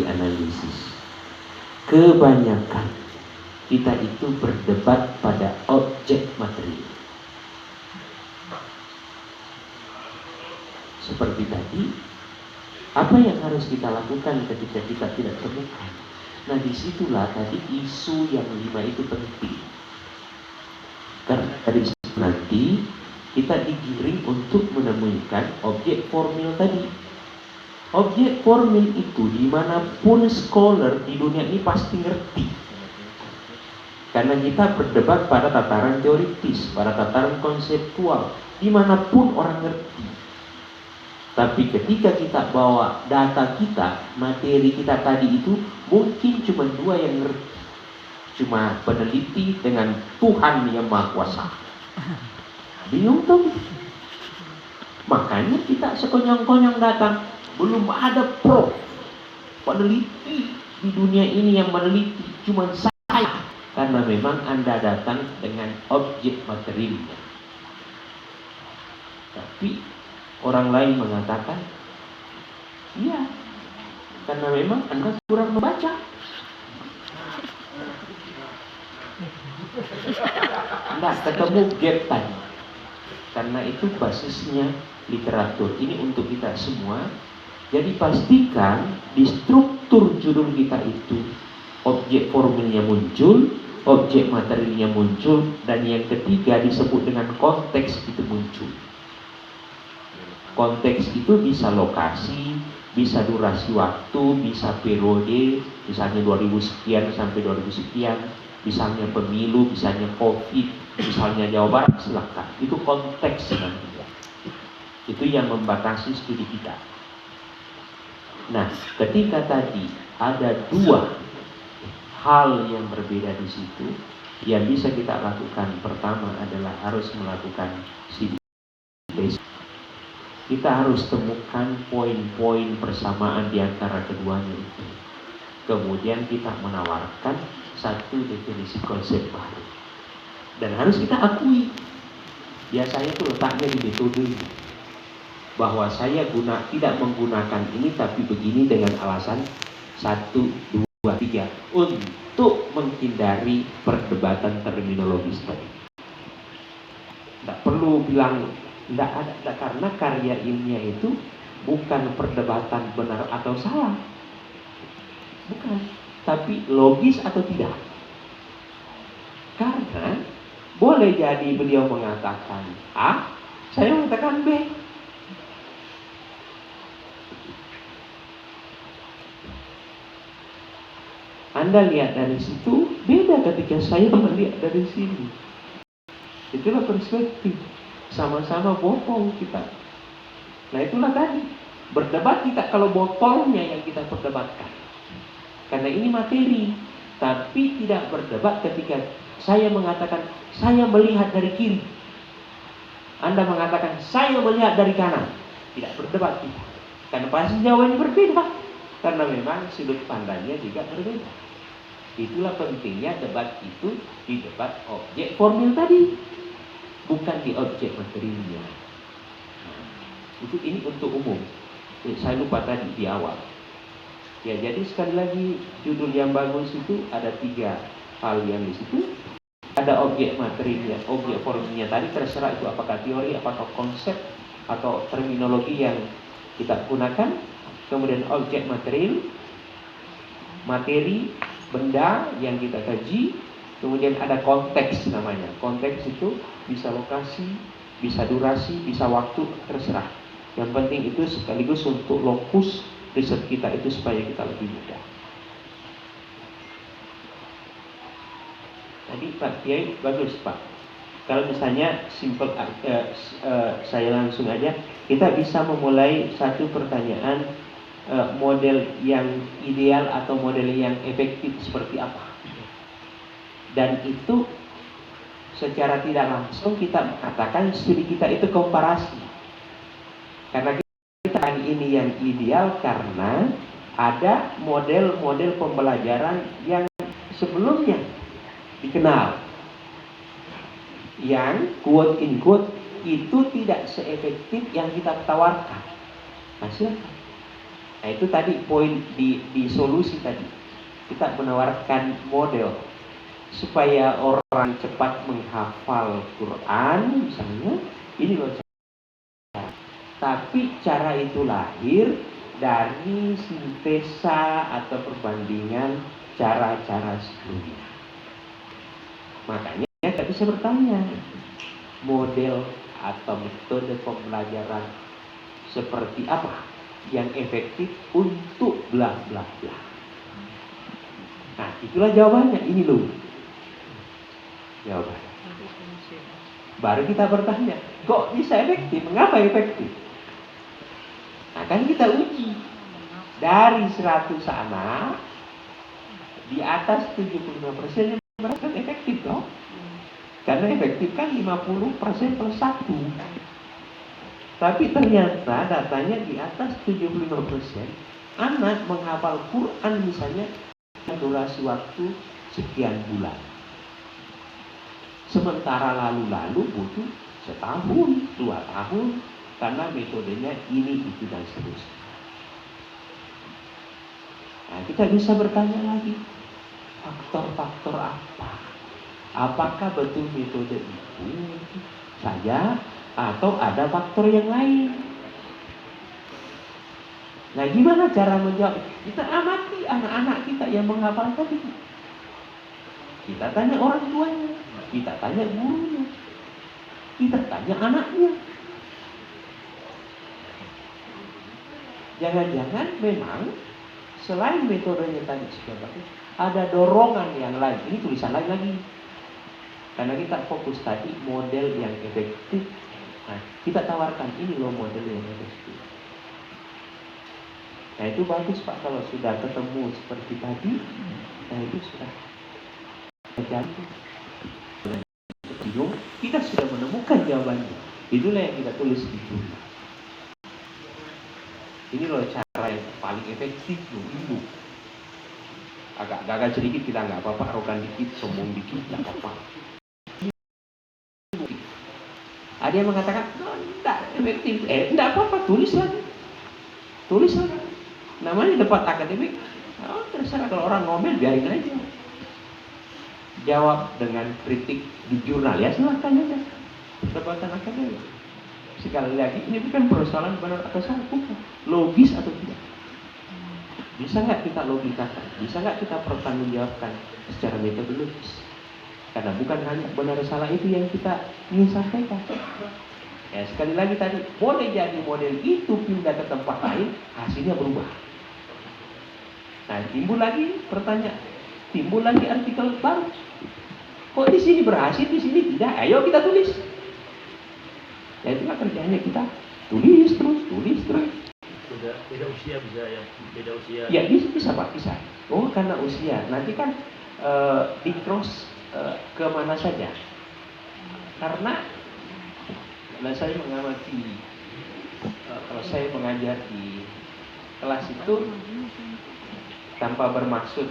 dianalisis. Kebanyakan kita itu berdebat pada objek materi. Seperti tadi, apa yang harus kita lakukan ketika kita tidak temukan? Nah, disitulah tadi isu yang 5 itu penting. Karena dari situ nanti kita digiring untuk menemukan objek formil tadi. Objek formil itu dimanapun scholar di dunia ini pasti ngerti. Karena kita berdebat pada tataran teoritis, pada tataran konseptual, dimanapun orang ngerti. Tapi ketika kita bawa data kita, materi kita tadi itu, mungkin cuma 2 yang ngerti. Cuma peneliti dengan Tuhan yang Maha Kuasa. Bingung tuh. Makanya kita sekonyong-konyong datang. Belum ada prof peneliti di dunia ini yang meneliti, cuma saya. Karena memang Anda datang dengan objek materinya. Tapi orang lain mengatakan, iya, karena memang Anda kurang membaca. Anda ketemu gap tadi. Karena itu basisnya literatur. Ini untuk kita semua. Jadi pastikan di struktur judul kita itu objek formilnya muncul, objek materinya muncul, dan yang ketiga disebut dengan konteks itu muncul. Konteks itu bisa lokasi, bisa durasi waktu, bisa periode, misalnya 2000 sekian sampai 2000 sekian, misalnya pemilu, misalnya COVID, misalnya Jawa Barat, silakan. Itu konteks nanti. Itu yang membatasi studi kita. Nah, ketika tadi ada 2 hal yang berbeda di situ, yang bisa kita lakukan pertama adalah harus melakukan sinkresis. Kita harus temukan poin-poin persamaan di antara keduanya itu. Kemudian kita menawarkan satu definisi konsep baru. Dan harus kita akui, biasanya itu letaknya di metode ini. Bahwa saya tidak menggunakan ini tapi begini dengan alasan 1, 2, 3 untuk menghindari perdebatan terminologis tadi. Tidak perlu bilang tidak ada, karena karya ilmiah itu bukan perdebatan benar atau salah, bukan, tapi logis atau tidak. Karena boleh jadi beliau mengatakan A, saya mengatakan B. Anda lihat dari situ, beda ketika saya melihat dari sini. Itulah perspektif. Sama-sama botol kita. Nah itulah tadi. Berdebat kita kalau botolnya yang kita perdebatkan. Karena ini materi. Tapi tidak berdebat ketika saya mengatakan, saya melihat dari kiri. Anda mengatakan, saya melihat dari kanan. Tidak berdebat kita. Karena pasti jawabannya berbeda. Karena memang sudut pandangnya juga berbeda. Itulah pentingnya debat itu di debat objek formil tadi, bukan di objek materinya. Ini untuk umum. Saya lupa tadi di awal. Ya, jadi sekali lagi judul yang bagus itu ada 3 hal yang di situ. Ada objek materinya, objek formilnya tadi, terserah itu apakah teori, apakah konsep atau terminologi yang kita gunakan. Kemudian objek material, materi, benda yang kita kaji. Kemudian ada konteks namanya. Konteks itu bisa lokasi, bisa durasi, bisa waktu, terserah. Yang penting itu sekaligus untuk lokus riset kita itu supaya kita lebih mudah. Tadi Pak Kiai bagus Pak. Kalau misalnya simple, saya langsung aja. Kita bisa memulai satu pertanyaan, model yang ideal atau model yang efektif seperti apa. Dan itu secara tidak langsung kita katakan studi kita itu komparasi. Karena kita ini yang ideal karena ada model-model pembelajaran yang sebelumnya dikenal, yang quote in quote itu tidak seefektif yang kita tawarkan. Nah, silakan. Nah itu tadi poin di solusi tadi. Kita menawarkan model supaya orang cepat menghafal Quran misalnya. Ini loh cara. Tapi cara itu lahir dari sintesa atau perbandingan cara-cara sebelumnya. Makanya kita bisa bertanya, model atau metode pembelajaran seperti apa yang efektif untuk bla bla bla. Nah, itulah jawabannya. Ini loh jawabannya. Baru kita bertanya, kok bisa efektif? Mengapa efektif? Nah, kan kita uji. Dari 100 anak, di atas 75% yang merasa efektif dong. Karena efektif kan 50% plus 1. Tapi ternyata datanya di atas 75% anak menghafal Quran misalnya durasi waktu sekian bulan. Sementara lalu-lalu butuh setahun, 2 tahun, karena metodenya ini, itu, dan seterusnya. Nah, kita bisa bertanya lagi, faktor-faktor apa? Apakah betul metode itu saja atau ada faktor yang lain? Nah, gimana cara menjawab? Kita amati anak-anak kita yang menghafal tadi. Kita tanya orang tuanya, kita tanya gurunya, kita tanya anaknya. Jangan-jangan memang selain metodenya tadi sudah bagus, ada dorongan yang lain. Ini tulisan lain lagi. Karena kita fokus tadi model yang efektif. Nah, kita tawarkan ini loh model yang efektif. Nah, itu bagus Pak kalau sudah ketemu seperti tadi. Nah, itu sudah terjadi. Bingung, kita sudah menemukan jawabannya. Itulah yang kita tulis di buku. Ini loh cara yang paling efektif loh, ibu. Agak gagal sedikit kita nggak apa-apa, arogan dikit, sombong dikit, nggak apa-apa. Ada yang mengatakan, enggak efektif, enggak apa-apa, tulis lagi. Namanya debat akademik, terserah kalau orang ngomel biarin aja. Jawab dengan kritik di jurnal, ya silahkan aja. Perdebatan akademik. Sekali lagi, ini bukan persoalan benar atau salah, bukan. Logis atau tidak. Bisa nggak kita logikakan? Bisa nggak kita pertanggungjawabkan secara metodologis? Karena bukan hanya benar salah itu yang kita ingin sampaikan. Ya, sekali lagi tadi, boleh jadi model itu pindah ke tempat lain, hasilnya berubah. Nah, timbul lagi pertanyaan, timbul lagi artikel baru. Kok di sini berhasil, di sini tidak? Ayo kita tulis. Ya itulah kerjanya kita, tulis terus. Beda usia bisa ya, beda usia. Ya bisa Pak, bisa. Oh karena usia, nanti kan di cross kemana saja. Karena saya mengamati, kalau saya mengajar di kelas itu tanpa bermaksud